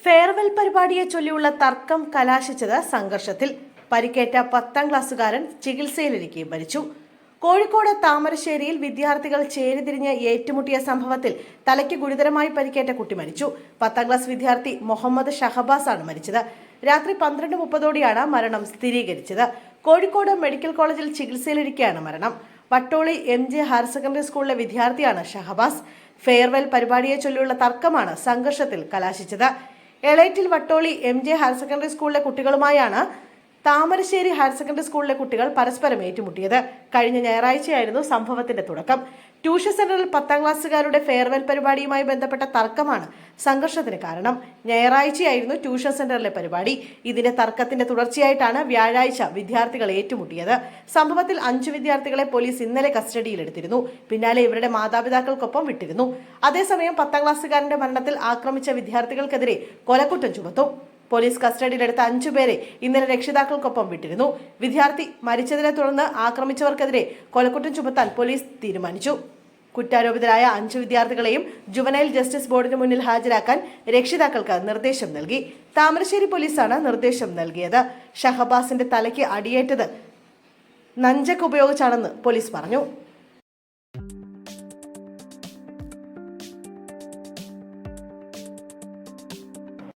Farewell പരിപാടിയെ ചൊല്ലിയുള്ള തർക്കം കലാശിച്ചത് സംഘർഷത്തിൽ. പരിക്കേറ്റ 10ാം ക്ലാസ്സുകാരൻ ചികിത്സയിലിരിക്കെ മരിച്ചു. കോഴിക്കോട് താമരശ്ശേരിയിൽ വിദ്യാർത്ഥികൾ ചേരിതിരിഞ്ഞ് ഏറ്റുമുട്ടിയ സംഭവത്തിൽ തലയ്ക്ക് ഗുരുതരമായി പരിക്കേറ്റ കുട്ടി മരിച്ചു. 10ാം ക്ലാസ് വിദ്യാർത്ഥി മുഹമ്മദ് ഷഹബാസ് ആണ് മരിച്ചത്. രാത്രി 12:30 മരണം സ്ഥിരീകരിച്ചത്. കോഴിക്കോട് മെഡിക്കൽ കോളേജിൽ ചികിത്സയിലിരിക്കെയാണ് മരണം. വട്ടോളി MJ ഹയർ സെക്കൻഡറി സ്കൂളിലെ വിദ്യാർത്ഥിയാണ് ഷഹബാസ്. ഫെയർവെൽ പരിപാടിയെ ചൊല്ലിയുള്ള തർക്കമാണ് സംഘർഷത്തിൽ കലാശിച്ചത്. Elettil Vattoli MJ higher secondary സ്കൂളിലെ കുട്ടികളുമായാണ് താമരശ്ശേരി ഹയർ സെക്കൻഡറി സ്കൂളിലെ കുട്ടികൾ പരസ്പരം ഏറ്റുമുട്ടിയത്. കഴിഞ്ഞ ഞായറാഴ്ചയായിരുന്നു സംഭവത്തിന്റെ തുടക്കം. ട്യൂഷൻ സെന്ററിൽ 10ാം ക്ലാസ്സുകാരുടെ ഫെയർവെൽ പരിപാടിയുമായി ബന്ധപ്പെട്ട തർക്കമാണ് സംഘർഷത്തിന് കാരണം. ഞായറാഴ്ചയായിരുന്നു ട്യൂഷൻ സെന്ററിലെ പരിപാടി. ഇതിന്റെ തർക്കത്തിന്റെ തുടർച്ചയായിട്ടാണ് വ്യാഴാഴ്ച വിദ്യാർത്ഥികൾ ഏറ്റുമുട്ടിയത്. സംഭവത്തിൽ 5 വിദ്യാർത്ഥികളെ പോലീസ് ഇന്നലെ കസ്റ്റഡിയിലെടുത്തിരുന്നു. പിന്നാലെ ഇവരുടെ മാതാപിതാക്കൾക്കൊപ്പം വിട്ടിരുന്നു. അതേസമയം 10ാം ക്ലാസ്സുകാരന്റെ മരണത്തിൽ ആക്രമിച്ച വിദ്യാർത്ഥികൾക്കെതിരെ കൊലക്കുറ്റം ചുമത്തും. പോലീസ് കസ്റ്റഡിയിലെടുത്ത 5 പേരെ ഇന്നലെ രക്ഷിതാക്കൾക്കൊപ്പം വിട്ടിരുന്നു. വിദ്യാർത്ഥി മരിച്ചതിനെ തുടർന്ന് ആക്രമിച്ചവർക്കെതിരെ കൊലക്കുറ്റം ചുമത്താൻ പോലീസ് തീരുമാനിച്ചു. കുറ്റാരോപിതരായ 5 വിദ്യാർത്ഥികളെയും ജുവനൈൽ ജസ്റ്റിസ് ബോർഡിന് മുന്നിൽ ഹാജരാക്കാൻ രക്ഷിതാക്കൾക്ക് നിർദ്ദേശം നൽകി. താമരശ്ശേരി പോലീസാണ് നിർദ്ദേശം നൽകിയത്. ഷഹബാസിന്റെ തലയ്ക്ക് അടിയേറ്റത് നഞ്ചക്ക് ഉപയോഗിച്ചാണെന്ന് പോലീസ് പറഞ്ഞു.